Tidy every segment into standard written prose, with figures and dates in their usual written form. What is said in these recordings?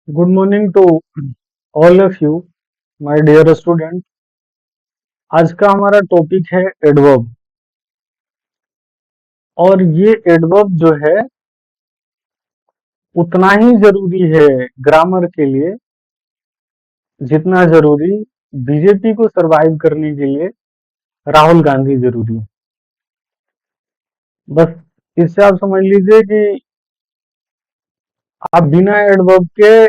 Good morning to all of you, my dear student. आज का हमारा टॉपिक है एडवर्ब और ये एडवर्ब जो है उतना ही जरूरी है ग्रामर के लिए जितना जरूरी बीजेपी को सरवाइव करने के लिए राहुल गांधी जरूरी है। बस इससे आप समझ लीजिए कि आप बिना एडवर्ब के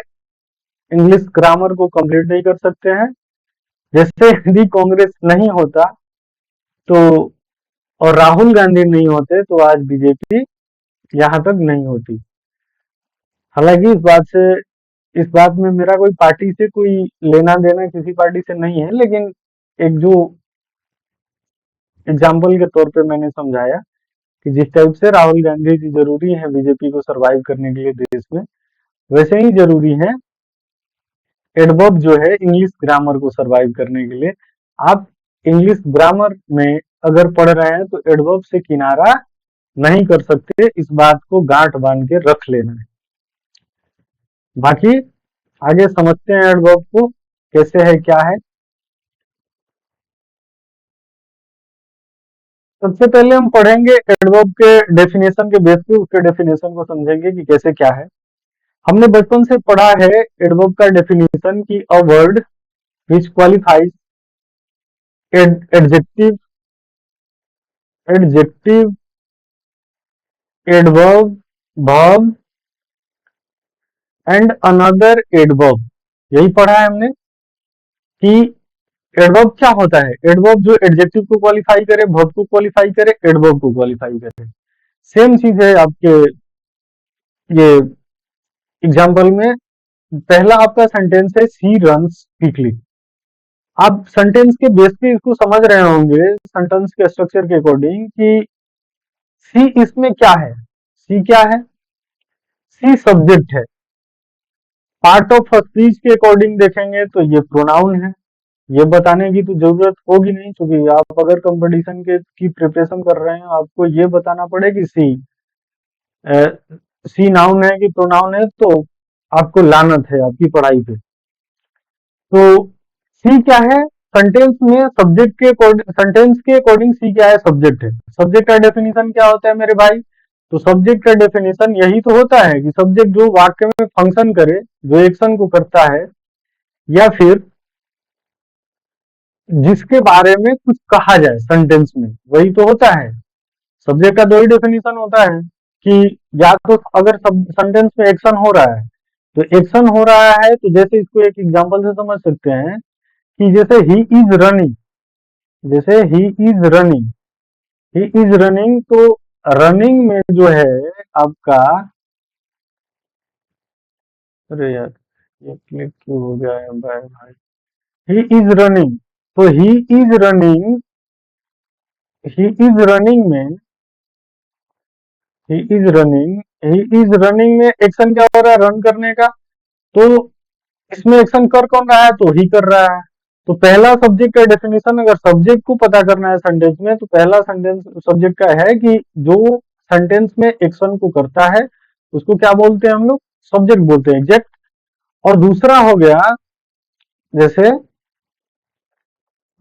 इंग्लिश ग्रामर को कंप्लीट नहीं कर सकते हैं। जैसे यदि कांग्रेस नहीं होता तो और राहुल गांधी नहीं होते तो आज बीजेपी यहाँ तक नहीं होती। हालांकि इस बात में मेरा कोई पार्टी से कोई लेना देना किसी पार्टी से नहीं है, लेकिन एक जो एग्जाम्पल के तौर पे मैंने समझाया कि जिस टाइप से राहुल गांधी जी जरूरी है बीजेपी को सरवाइव करने के लिए देश में, वैसे ही जरूरी है एडवर्ब जो है इंग्लिश ग्रामर को सरवाइव करने के लिए। आप इंग्लिश ग्रामर में अगर पढ़ रहे हैं तो एडवर्ब से किनारा नहीं कर सकते, इस बात को गांठ बांध के रख लेना है। बाकी आगे समझते हैं एडवर्ब को कैसे है क्या है। सबसे पहले हम पढ़ेंगे एडवर्ब के डेफिनेशन के बेस पे, उसके डेफिनेशन को समझेंगे कि कैसे क्या है। हमने बचपन से पढ़ा है एडवर्ब का डेफिनेशन कि a word which qualifies adjective adjective adverb verb and another adverb. यही पढ़ा है हमने कि एडवर्ब क्या होता है। एडवर्ब जो एडजेक्टिव को क्वालिफाई करे, वर्ब को क्वालिफाई करे, एडवर्ब को क्वालिफाई करे। सेम चीज है आपके ये एग्जाम्पल में। पहला आपका सेंटेंस है सी रन्स क्विकली। आप सेंटेंस के बेस पे इसको समझ रहे होंगे सेंटेंस के स्ट्रक्चर के अकॉर्डिंग कि सी इसमें क्या है। सी क्या है? सी सब्जेक्ट है। पार्ट ऑफ स्पीच के अकॉर्डिंग देखेंगे तो ये प्रोनाउन है। ये बताने की तो जरूरत होगी नहीं, क्योंकि आप अगर कंपटीशन के की प्रिपरेशन कर रहे हैं आपको ये बताना पड़ेगी सी नाउन है कि प्रोनाउन है, तो आपको लानत है आपकी पढ़ाई पे। तो सी क्या है? सेंटेंस में सब्जेक्ट के अकॉर्डिंग, सेंटेंस के अकॉर्डिंग सी क्या है? सब्जेक्ट है। सब्जेक्ट का डेफिनेशन क्या होता है मेरे भाई? तो सब्जेक्ट का डेफिनेशन यही तो होता है कि सब्जेक्ट जो वाक्य में फंक्शन करे, जो एक्शन को करता है, या फिर जिसके बारे में कुछ कहा जाए सेंटेंस में, वही तो होता है। सब्जेक्ट का दो ही डेफिनेशन होता है कि या तो अगर सेंटेंस में एक्शन हो रहा है तो एक्शन हो रहा है, तो जैसे इसको एक एग्जांपल से समझ सकते हैं कि जैसे ही इज रनिंग, जैसे he is running, he is running, तो रनिंग में जो है आपका, अरे यार ये क्लिक क्यों हो गया है भाई। ही इज रनिंग, तो ही इज रनिंग में, he is running, he is running में एक्शन क्या हो रहा है? रन करने का। तो इसमें एक्शन कर कौन रहा है? तो ही कर रहा है। तो पहला सब्जेक्ट का डेफिनेशन अगर सब्जेक्ट को पता करना है सेंटेंस में, तो पहला सेंटेंस सब्जेक्ट का है कि जो सेंटेंस में एक्शन को करता है उसको क्या बोलते हैं हम लोग? सब्जेक्ट बोलते हैं, एग्जैक्ट। और दूसरा हो गया जैसे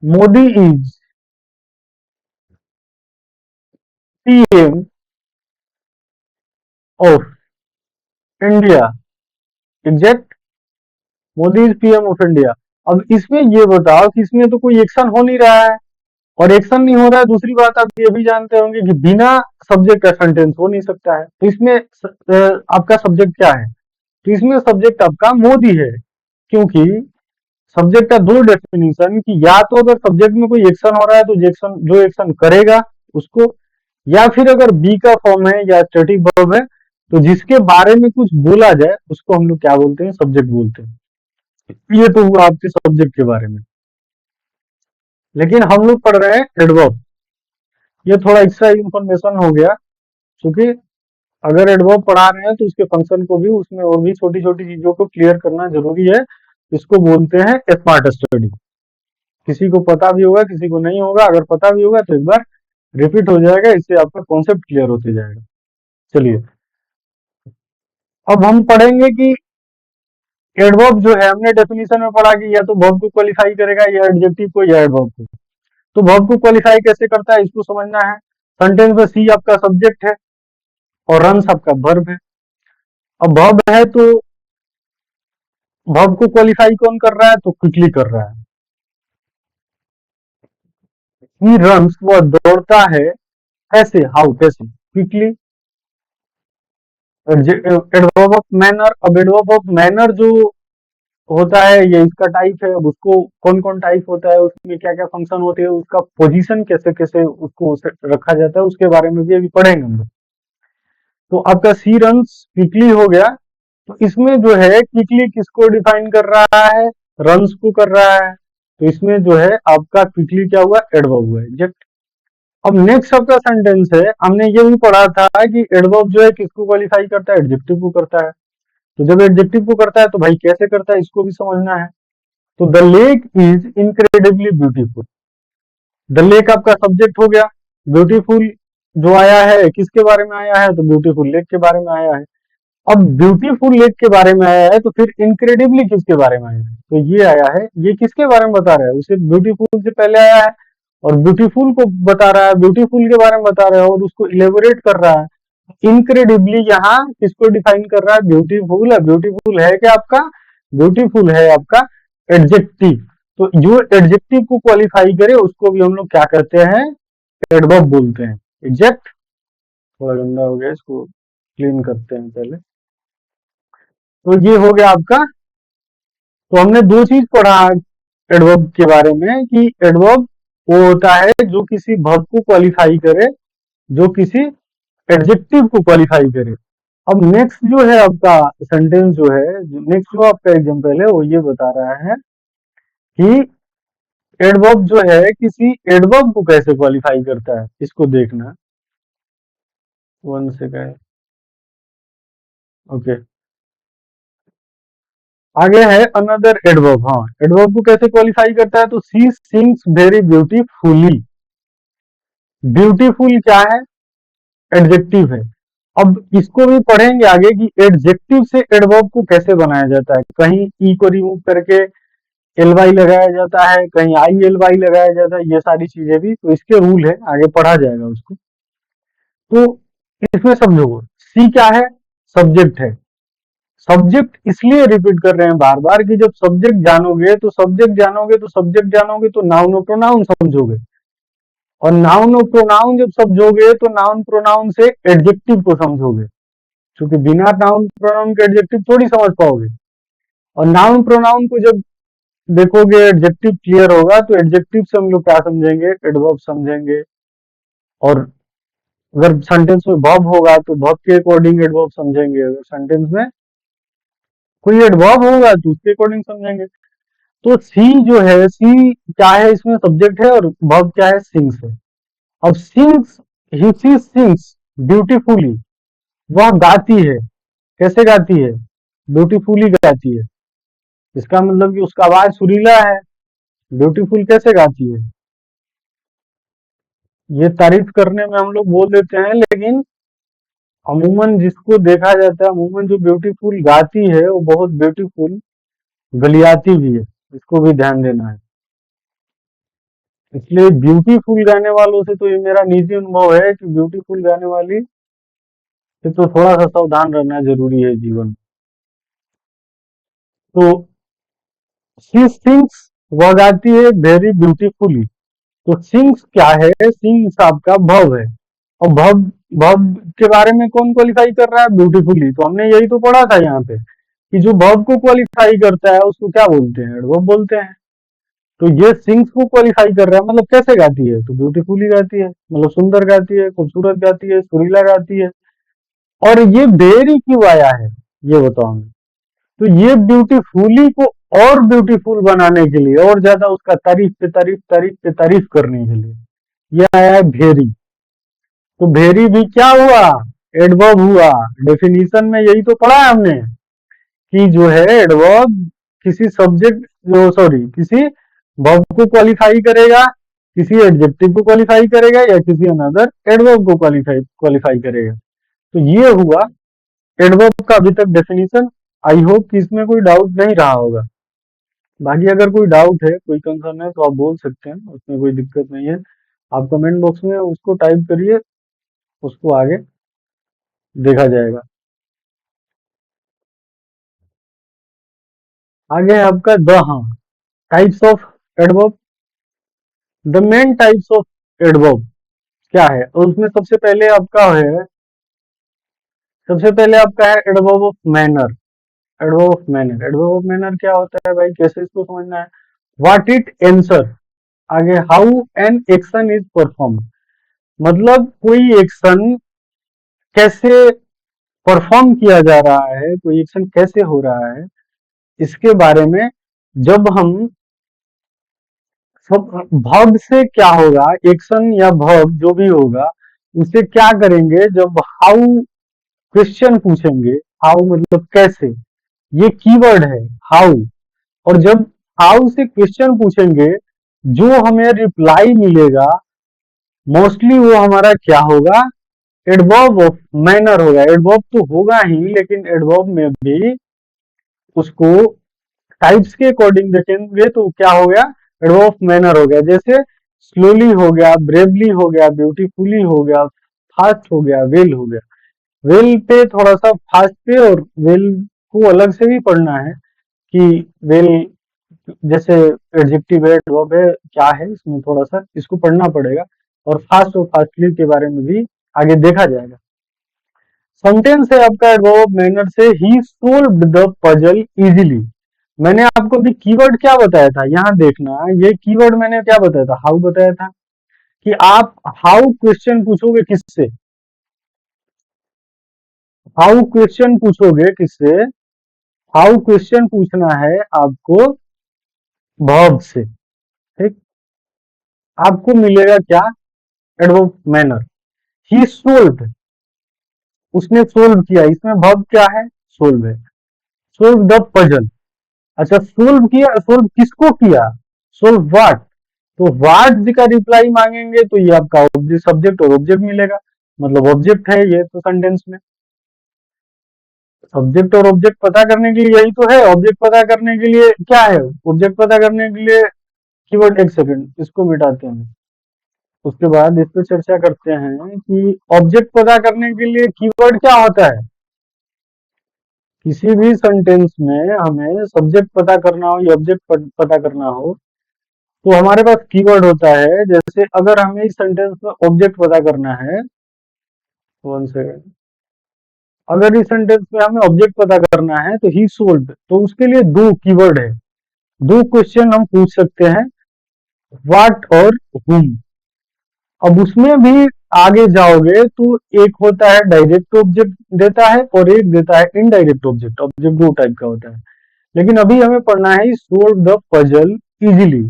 Modi is PM of India, exact. Modi is PM of India. अब इसमें ये बताओ कि इसमें तो कोई एक्शन हो नहीं रहा है, और एक्शन नहीं हो रहा है। दूसरी बात आप ये भी जानते होंगे कि बिना सब्जेक्ट का सेंटेंस हो नहीं सकता है। तो इसमें आपका सब्जेक्ट क्या है? तो इसमें सब्जेक्ट आपका मोदी है, क्योंकि सब्जेक्ट का दो डेफिनेशन कि या तो अगर सब्जेक्ट में कोई एक्शन हो रहा है तो जो एक्शन करेगा उसको, या फिर अगर बी का फॉर्म है या स्टैटिक वर्ब है तो जिसके बारे में कुछ बोला जाए उसको हम लोग क्या बोलते हैं? सब्जेक्ट बोलते हैं। ये तो हुआ आपके सब्जेक्ट के बारे में। लेकिन हम लोग पढ़ रहे हैं एडवर्ब। ये थोड़ा एक्स्ट्रा इन्फॉर्मेशन हो गया, क्योंकि अगर एडवर्ब पढ़ा रहे हैं तो उसके फंक्शन को भी, उसमें और भी छोटी छोटी चीजों को क्लियर करना जरूरी है। इसको बोलते हैं स्मार्ट स्टडी। किसी को पता भी होगा, किसी को नहीं होगा। अगर पता भी होगा तो एक बार रिपीट हो जाएगा, इससे आपका कॉन्सेप्ट क्लियर होते जाएगा। चलिए अब हम पढ़ेंगे कि एडवर्ब जो है हमने डेफिनेशन में पढ़ा कि या तो वर्ब को क्वालिफाई करेगा या एडजेक्टिव को या एडवर्ब को। तो वर्ब को क्वालिफाई कैसे करता है इसको समझना है। सेंटेंस में सी आपका सब्जेक्ट है और रन्स आपका वर्ब है। अब वर्ब है तो वर्ब को क्वालिफाई कौन कर रहा है, तो क्विकली कर रहा है। ही रन्स, वह दौड़ता है, कैसे, हाउ, कैसे, क्विकली। एडवर्ब ऑफ मैनर, अब एडवर्ब ऑफ मैनर जो होता है ये इसका टाइप है। अब उसको कौन कौन टाइप होता है, उसमें क्या क्या फंक्शन होते हैं, उसका पोजीशन कैसे कैसे उसको रखा जाता है, उसके बारे में भी अभी पढ़ेंगे हम लोग। तो आपका सी रन्स क्विकली हो गया। तो इसमें जो है क्विकली किसको डिफाइन कर रहा है, रन्स को कर रहा है। तो इसमें जो है आपका क्विकली क्या हुआ, एडवर्ब हुआ एग्जैक्ट। अब नेक्स्ट आपका सेंटेंस है, हमने ये भी पढ़ा था कि एडवर्ब जो है किसको क्वालिफाई करता है, एडजेक्टिव को करता है। तो जब एडजेक्टिव को करता है तो भाई कैसे करता है इसको भी समझना है। तो the lake is incredibly beautiful. The lake आपका सब्जेक्ट हो गया। ब्यूटीफुल जो आया है किसके बारे में आया है, तो ब्यूटीफुल लेक के बारे में आया है। अब ब्यूटीफुल लेक के बारे में आया है तो फिर इनक्रेडिबली किसके बारे में आया है, तो ये आया है, ये किसके बारे में बता रहा है, उसे ब्यूटीफुल से पहले आया है और ब्यूटीफुल को बता रहा है, ब्यूटीफुल के बारे में बता रहा है और उसको इलेबोरेट कर रहा है। इनक्रेडिबली यहाँ किसको डिफाइन कर रहा है, ब्यूटीफुल है। ब्यूटीफुल है क्या आपका, ब्यूटीफुल है आपका एडजेक्टिव। तो जो एडजेक्टिव को क्वालिफाई करे उसको भी हम लोग क्या कहते हैं, एडवर्ब बोलते हैं एग्जैक्ट। थोड़ा गंदा हो गया, इसको क्लीन करते हैं पहले। तो ये हो गया आपका। तो हमने दो चीज पढ़ा एडवर्ब के बारे में कि एडवर्ब वो होता है जो किसी वर्ब को क्वालिफाई करे, जो किसी एडजेक्टिव को क्वालिफाई करे। अब नेक्स्ट जो है आपका सेंटेंस जो है, नेक्स्ट जो आपका एग्जांपल है वो ये बता रहा है कि एडवर्ब जो है किसी एडवर्ब को कैसे क्वालिफाई करता है, इसको देखना। One second, okay. आगे है अनदर एडवर्ब। हाँ, एडवर्ब को कैसे क्वालिफाई करता है, तो सी सिंग्स वेरी ब्यूटीफुली। ब्यूटीफुल क्या है, एडजेक्टिव है। अब इसको भी पढ़ेंगे आगे कि एडजेक्टिव से एडवर्ब को कैसे बनाया जाता है। कहीं ई को रिमूव करके एल वाई लगाया जाता है, कहीं आई एल वाई लगाया जाता है, ये सारी चीजें भी तो इसके रूल है, आगे पढ़ा जाएगा उसको। तो इसमें समझो, सी क्या है, सब्जेक्ट है। सब्जेक्ट इसलिए रिपीट कर रहे हैं बार बार कि जब सब्जेक्ट जानोगे तो सब्जेक्ट जानोगे तो सब्जेक्ट जानोगे तो नाउन और प्रोनाउन समझोगे, और नाउन और प्रोनाउन जब समझोगे तो नाउन प्रोनाउन से एडजेक्टिव को समझोगे, क्योंकि बिना नाउन प्रोनाउन के एडजेक्टिव थोड़ी समझ पाओगे। और नाउन प्रोनाउन को जब देखोगे एडजेक्टिव क्लियर होगा तो एडजेक्टिव से हम लोग क्या समझेंगे, एडवर्ब समझेंगे। और अगर सेंटेंस में वर्ब होगा तो वर्ब के अकॉर्डिंग एडवर्ब समझेंगे, अगर सेंटेंस में कोई एडवर्ब होगा तो उसके अकॉर्डिंग समझेंगे। तो सी जो है, सी क्या है, इसमें सब्जेक्ट है और वर्ब क्या है, सिंग्स है। अब सिंग्स, ही सी सिंग्स ब्यूटीफुली, वह गाती है, कैसे गाती है, ब्यूटीफुली गाती है। इसका मतलब कि उसका आवाज सुरीला है। ब्यूटीफुल कैसे गाती है, ये तारीफ करने में हम लोग बोल देते हैं, लेकिन अमूमन जिसको देखा जाता है, अमूमन जो ब्यूटीफुल गाती है वो बहुत ब्यूटीफुल गलियाती भी है, इसको भी ध्यान देना है। इसलिए ब्यूटीफुल गाने वालों से तो ये मेरा निजी अनुभव है कि ब्यूटीफुल गाने वाली से तो थोड़ा सा सावधान रहना जरूरी है जीवन। तो शी सिंग्स, वह गाती है वेरी ब्यूटीफुली। तो सिंग्स क्या है, सिंग्स आपका भव है। और भव, भव के बारे में कौन क्वालिफाई कर रहा है, ब्यूटीफुली। तो हमने यही तो पढ़ा था यहाँ पे कि जो भव को क्वालिफाई करता है उसको क्या बोलते हैं, एडवर्ब बोलते हैं। तो ये सिंग्स को क्वालिफाई कर रहा है, मतलब कैसे गाती है, तो ब्यूटीफुली गाती है, मतलब सुंदर गाती है, खूबसूरत गाती है, सुरीला गाती है। और ये वेरी क्यों आया है, ये बताओ हमें। तो ये ब्यूटीफुली को और ब्यूटीफुल बनाने के लिए, और ज्यादा उसका तारीफ पे तारीफ, तारीफ पे तारीफ करने के लिए ये आया है भेरी। तो भेरी भी क्या हुआ, एडवर्ब हुआ। डेफिनेशन में यही तो पढ़ा है हमने कि जो है एडवर्ब किसी सब्जेक्ट, जो सॉरी किसी वर्ब को क्वालिफाई करेगा, किसी एडजेक्टिव को क्वालिफाई करेगा या किसी अनदर एडवर्ब को क्वालिफाई क्वालिफाई करेगा। तो ये हुआ एडवर्ब का अभी तक डेफिनेशन। आई होप कि इसमें कोई डाउट नहीं रहा होगा। बाकी अगर कोई डाउट है, कोई कंसर्न है, तो आप बोल सकते हैं, उसमें कोई दिक्कत नहीं है। आप कमेंट बॉक्स में उसको टाइप करिए, उसको आगे देखा जाएगा। आगे है आपका द, हाँ, types of adverb. The main types of adverb क्या है, और उसमें सबसे पहले आपका है adverb of manner. Adverb of manner, adverb of manner क्या होता है भाई, कैसे इसको समझना है? What it answer. आगे how an action is perform, मतलब कोई एक्शन कैसे परफॉर्म किया जा रहा है, कोई एक्शन कैसे हो रहा है, इसके बारे में। जब हम सब वर्ब से क्या होगा, एक्शन या वर्ब जो भी होगा, उसे क्या करेंगे जब हाउ क्वेश्चन पूछेंगे। हाउ मतलब कैसे, ये कीवर्ड है हाउ। और जब हाउ से क्वेश्चन पूछेंगे, जो हमें रिप्लाई मिलेगा, मोस्टली वो हमारा क्या होगा, एडवर्ब ऑफ मैनर होगा। एडवर्ब तो होगा ही, लेकिन एडवर्ब में भी उसको टाइप्स के अकॉर्डिंग देखेंगे तो क्या हो गया, एडवर्ब ऑफ मैनर हो गया। जैसे स्लोली हो गया, ब्रेवली हो गया, ब्यूटीफुली हो गया, फास्ट हो गया, वेल हो गया। वेल पे थोड़ा सा, फास्ट पे और वेल को अलग से भी पढ़ना है कि वेल जैसे एडजेक्टिव है, एडवर्ब है, क्या है, इसमें थोड़ा सा इसको पढ़ना पड़ेगा। और फास्ट और फास्टली के बारे में भी आगे देखा जाएगा। सेंटेंस है आपका एडवर्ब ऑफ मैनर से, ही सोल्व्ड द पजल इजीली। मैंने आपको भी कीवर्ड क्या बताया था, यहां देखना, ये कीवर्ड मैंने क्या बताया था, हाउ बताया था। कि आप हाउ क्वेश्चन पूछोगे किससे, हाउ क्वेश्चन पूछोगे किससे, हाउ क्वेश्चन पूछना है आपको वर्ब से, ठीक। आपको मिलेगा क्या, एडवर्ब मैनर। ही सोल्व्ड, उसने सोल्व किया, इसमें वर्ब क्या है, सोल्व है। सोल्व द पजल, अच्छा सोल्व किया, सोल्व किसको किया, सोल्व व्हाट। तो व्हाट का रिप्लाई मांगेंगे तो ये आपका सब्जेक्ट और ऑब्जेक्ट मिलेगा, मतलब ऑब्जेक्ट है ये तो सेंटेंस में। सब्जेक्ट और ऑब्जेक्ट पता करने के लिए यही तो है। ऑब्जेक्ट पता करने के लिए क्या है, ऑब्जेक्ट पता करने के लिए कीवर्ड, एक सेकंड इसको मिटाते हैं, उसके बाद इस पे चर्चा करते हैं कि ऑब्जेक्ट पता करने के लिए कीवर्ड क्या होता है। किसी भी सेंटेंस में हमें सब्जेक्ट पता करना हो या ऑब्जेक्ट पता करना हो, तो हमारे पास कीवर्ड होता है। जैसे अगर हमें इस सेंटेंस में ऑब्जेक्ट पता करना है, वन सेकेंड, अगर इस सेंटेंस में हमें ऑब्जेक्ट पता करना है तो ही सोल्ड, तो उसके लिए दो कीवर्ड है, दो क्वेश्चन हम पूछ सकते हैं, व्हाट और हुम। अब उसमें भी आगे जाओगे तो एक होता है डायरेक्ट ऑब्जेक्ट देता है, और एक देता है इनडायरेक्ट ऑब्जेक्ट। ऑब्जेक्ट दो टाइप का होता है, लेकिन अभी हमें पढ़ना है सोल्व द पजल इजीली।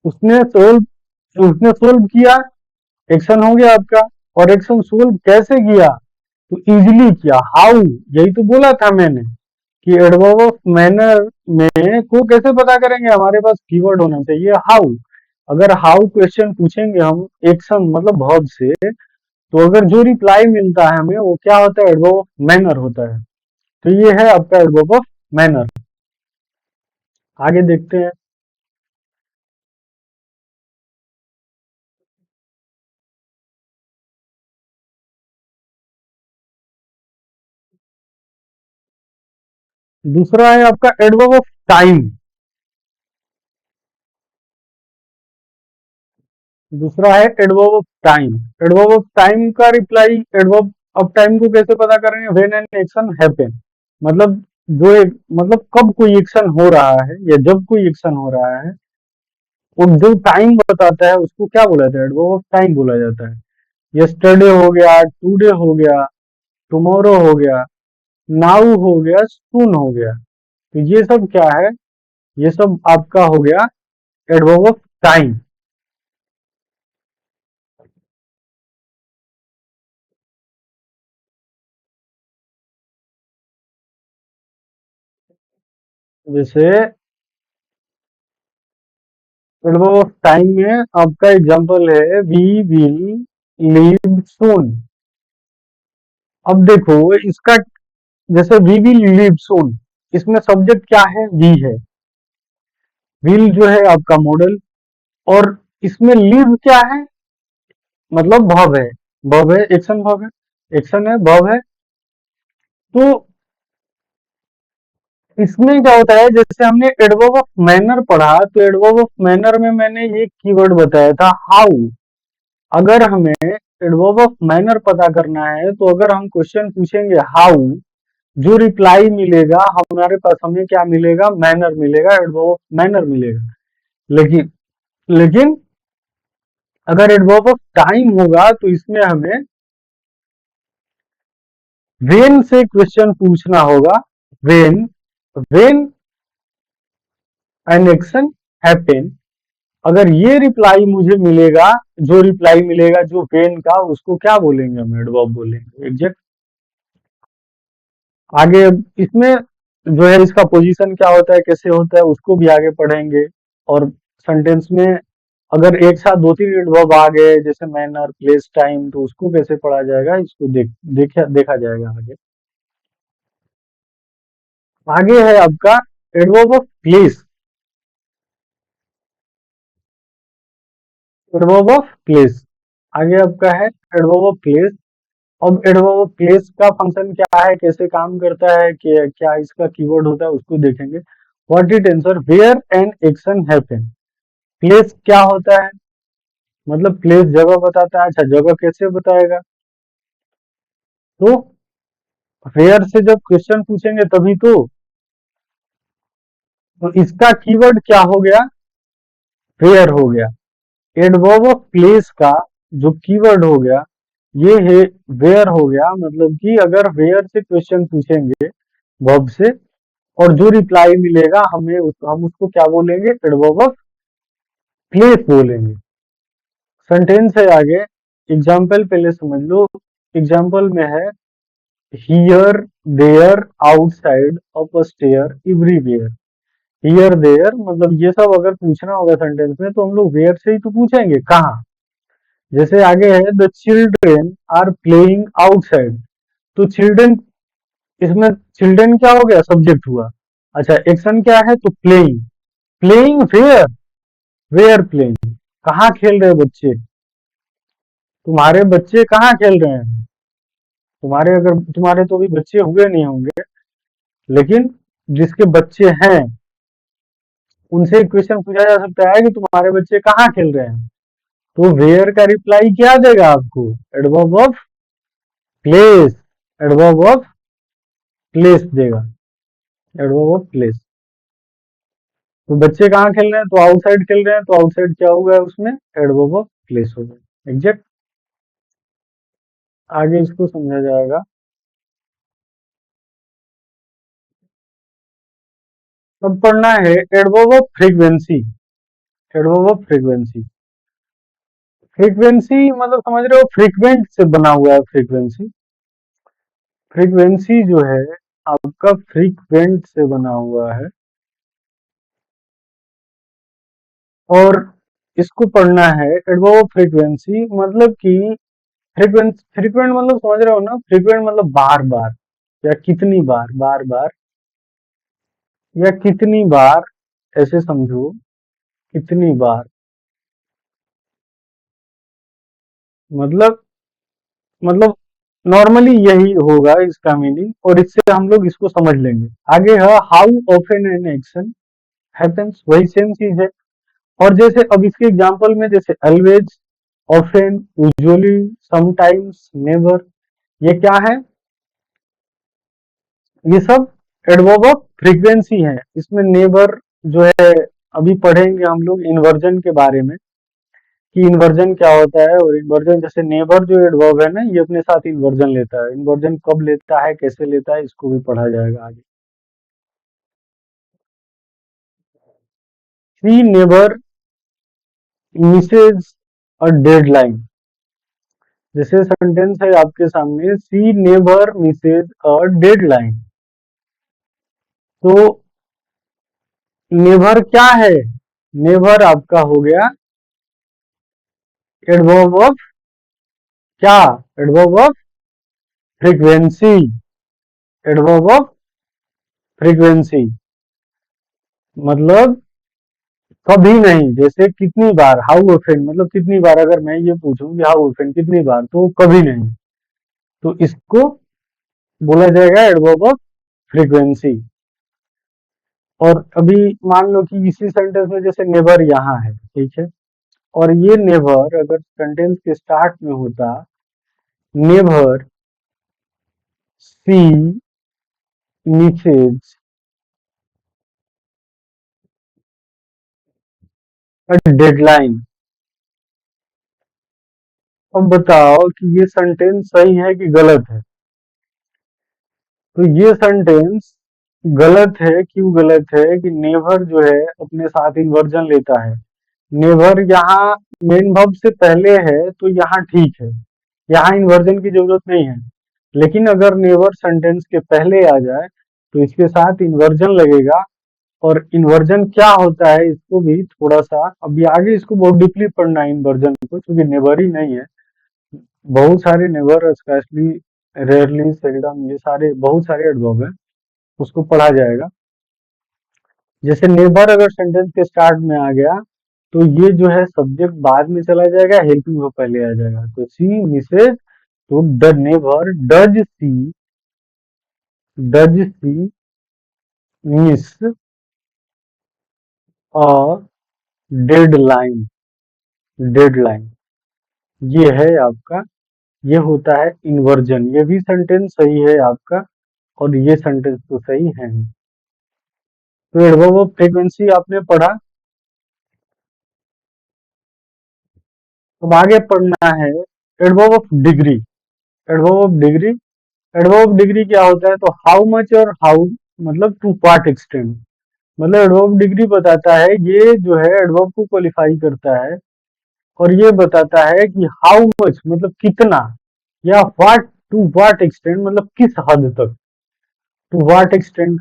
उसने सोल्व उसने सोल्व किया, एक्शन हो गया आपका। और एक्शन सोल्व कैसे किया, तो इजीली किया, हाउ। यही तो बोला था मैंने कि एडवर्ब ऑफ मैनर में को कैसे पता करेंगे, हमारे पास कीवर्ड होना चाहिए हाउ। अगर हाउ क्वेश्चन पूछेंगे हम एक्शन मतलब वर्ब से, तो अगर जो रिप्लाई मिलता है हमें वो क्या होता है, एडवर्ब ऑफ मैनर होता है। तो ये है आपका एडवर्ब ऑफ मैनर। आगे देखते हैं। दूसरा है आपका एडवर्ब ऑफ टाइम। दूसरा है adverb of time. Adverb of time का रिप्लाई, एडवर्ब ऑफ टाइम को कैसे पता करेंगे, व्हेन एन एक्शन हैपन, मतलब जो एक, मतलब कब कोई एक्शन हो रहा है या जब कोई एक्शन हो रहा है, वो जो टाइम बताता है उसको क्या बोला जाता है, एडवर्ब ऑफ टाइम बोला जाता है। यस्टरडे हो गया, टुडे हो गया, टुमारो हो गया, नाउ हो गया, सून हो गया। तो ये सब क्या है, ये सब आपका हो गया एडवर्ब ऑफ टाइम। जैसे एडवर्ब ऑफ टाइम में आपका एग्जांपल है, वी विल लिव सून। अब देखो इसका जैसे वी विल लिव सून, इसमें सब्जेक्ट क्या है? वी है। विल जो है आपका मॉडल, और इसमें लिव क्या है? मतलब वर्ब है। वर्ब है, एक्शन वर्ब है, एक्शन है, वर्ब है। तो इसमें क्या होता है, जैसे हमने एडवर्ब ऑफ मैनर पढ़ा, तो एडवर्ब ऑफ मैनर में मैंने ये कीवर्ड बताया था, हाउ। अगर हमें एडवर्ब ऑफ मैनर पता करना है, तो अगर हम क्वेश्चन पूछेंगे हाउ, जो रिप्लाई मिलेगा हमारे पास, हमें क्या मिलेगा? मैनर मिलेगा, एडवर्ब ऑफ मैनर मिलेगा। लेकिन लेकिन अगर एडवर्ब ऑफ टाइम होगा, तो इसमें हमें वेन से क्वेश्चन पूछना होगा। When, when an action happen, अगर ये रिप्लाई मुझे मिलेगा, जो रिप्लाई मिलेगा जो वेन का, उसको क्या बोलेंगे? हम एडवर्ब बोलेंगे, एग्जैक्ट। आगे इसमें जो है इसका पोजीशन क्या होता है, कैसे होता है, उसको भी आगे पढ़ेंगे। और सेंटेंस में अगर एक साथ दो तीन एडवर्ब आ गए, जैसे मैनर, प्लेस, टाइम, तो उसको कैसे पढ़ा जाएगा, इसको देखा जाएगा आगे। आगे है आपका adverb of place. Adverb of place आगे आपका है एडवर्ब ऑफ प्लेस। अब एडवर्ब ऑफ प्लेस का फंक्शन क्या है, कैसे काम करता है, कि क्या इसका कीवर्ड होता है, उसको देखेंगे। What it answer, where an action happen. Place क्या होता है? मतलब प्लेस जगह बताता है। अच्छा, जगह कैसे बताएगा? तो वेयर से जब क्वेश्चन पूछेंगे तभी तो इसका कीवर्ड क्या हो गया? वेयर हो गया। एडवर्ब ऑफ प्लेस का जो कीवर्ड हो गया, ये है वेयर हो गया। मतलब कि अगर वेयर से क्वेश्चन पूछेंगे वर्ब से, और जो रिप्लाई मिलेगा हम उसको क्या बोलेंगे? एडवर्ब ऑफ प्लेस बोलेंगे। सेंटेंस है आगे, एग्जाम्पल पहले समझ लो। एग्जाम्पल में है here, there, outside, up stair, everywhere. Here, there, मतलब ये सब अगर पूछना होगा सेंटेंस में, तो हम लोग वेयर से ही तो पूछेंगे, कहाँ। जैसे आगे है the children are playing outside, तो चिल्ड्रेन, इसमें चिल्ड्रेन क्या हो गया? सब्जेक्ट हुआ। अच्छा, एक्शन क्या है? तो playing. Playing where, where playing, कहाँ खेल रहे बच्चे? तुम्हारे बच्चे कहाँ खेल रहे हैं? तुम्हारे तो अभी बच्चे हुए नहीं होंगे, लेकिन जिसके बच्चे हैं उनसे क्वेश्चन पूछा जा सकता है कि तुम्हारे बच्चे कहाँ खेल रहे हैं। तो वेयर का रिप्लाई क्या देगा आपको? Adverb of place. Adverb of place देगा, एडवर्ब ऑफ प्लेस। तो बच्चे कहाँ खेल रहे हैं? तो आउटसाइड खेल रहे हैं, तो आउटसाइड क्या हुआ है उसमें? एडवर्ब ऑफ प्लेस हो गया, एग्जैक्ट। आगे इसको समझा जाएगा। अब पढ़ना है adverb of frequency. Adverb of frequency, frequency मतलब समझ रहे हो, फ्रीक्वेंट से बना हुआ है फ्रीक्वेंसी। फ्रीक्वेंसी जो है आपका फ्रीक्वेंट से बना हुआ है, और इसको पढ़ना है एडवर्ब ऑफ फ्रीक्वेंसी। मतलब कि फ्रीक्वेंट मतलब समझ रहे हो ना, फ्रीक्वेंट मतलब बार बार, या कितनी बार, बार बार, या कितनी बार, ऐसे समझो, कितनी बार। मतलब मतलब नॉर्मली यही होगा इसका मीनिंग, और इससे हम लोग इसको समझ लेंगे। आगे है how often an action happens, वही सेम चीज है। और जैसे अब इसके एग्जांपल में, जैसे always, often, usually, sometimes, never, ये क्या है? ये सब एडवर्ब ऑफ फ्रीक्वेंसी है। इसमें नेवर जो है, अभी पढ़ेंगे हम लोग इन्वर्जन के बारे में, कि इन्वर्जन क्या होता है। और इन्वर्जन, जैसे नेवर जो एडवर्ब है ना, ये अपने साथ इन्वर्जन लेता है। इन्वर्जन कब लेता है, कैसे लेता है, इसको भी पढ़ा जाएगा आगे। सी नेवर मिसेज अ डेडलाइन, जैसे सेंटेंस है आपके सामने, सी नेवर मिसेज अ डेडलाइन। तो नेवर क्या है? नेवर आपका हो गया एडवर्ब ऑफ क्या? Adverb of frequency. Adverb of frequency मतलब कभी नहीं, जैसे कितनी बार, हाउ ऑफन मतलब कितनी बार, अगर मैं ये पूछूं कि हाउ ऑफन कितनी बार, तो कभी नहीं, तो इसको बोला जाएगा एडवर्ब ऑफ फ्रीक्वेंसी। और अभी मान लो कि इसी सेंटेंस में जैसे नेवर यहाँ है, ठीक है, और ये नेवर अगर सेंटेंस के स्टार्ट में होता, never she misses a deadline, अब बताओ कि ये सेंटेंस सही है कि गलत है। तो ये सेंटेंस गलत है, क्यों गलत है कि नेवर जो है अपने साथ इन्वर्जन लेता है। नेवर यहाँ मेन वर्ब से पहले है तो यहाँ ठीक है, यहाँ इन्वर्जन की जरूरत नहीं है। लेकिन अगर नेवर सेंटेंस के पहले आ जाए तो इसके साथ इन्वर्जन लगेगा। और इन्वर्जन क्या होता है इसको भी थोड़ा सा अभी आगे इसको बहुत डीपली पढ़ना है इन्वर्जन को, क्योंकि नेवर ही नहीं है, बहुत सारे नेवर, स्पेशली, रेयरली, सेल्डम, ये सारे बहुत सारे एडवर्ब हैं, उसको पढ़ा जाएगा। जैसे नेवर अगर सेंटेंस के स्टार्ट में आ गया तो ये जो है सब्जेक्ट बाद में चला जाएगा, हेल्पिंग वर्ब पहले आ जाएगा। तो सी मिसेज, तो the never does she miss a deadline, ये है आपका, ये होता है इन्वर्जन। ये भी सेंटेंस सही है आपका, और ये सेंटेंस तो सही है ही। तो एडवर्ब ऑफ फ्रीक्वेंसी आपने पढ़ा। अब आगे पढ़ना है adverb of degree. Adverb of degree, adverb of degree क्या होता है, तो हाउ मच और हाउ मतलब टू व्हाट एक्सटेंट, मतलब एडवर्ब डिग्री बताता है, ये जो है एडवर्ब को क्वालिफाई करता है। और ये बताता है कि हाउ मच मतलब कितना, या व्हाट टू व्हाट एक्सटेंट मतलब किस हद तक, टू व्हाट एक्सटेंट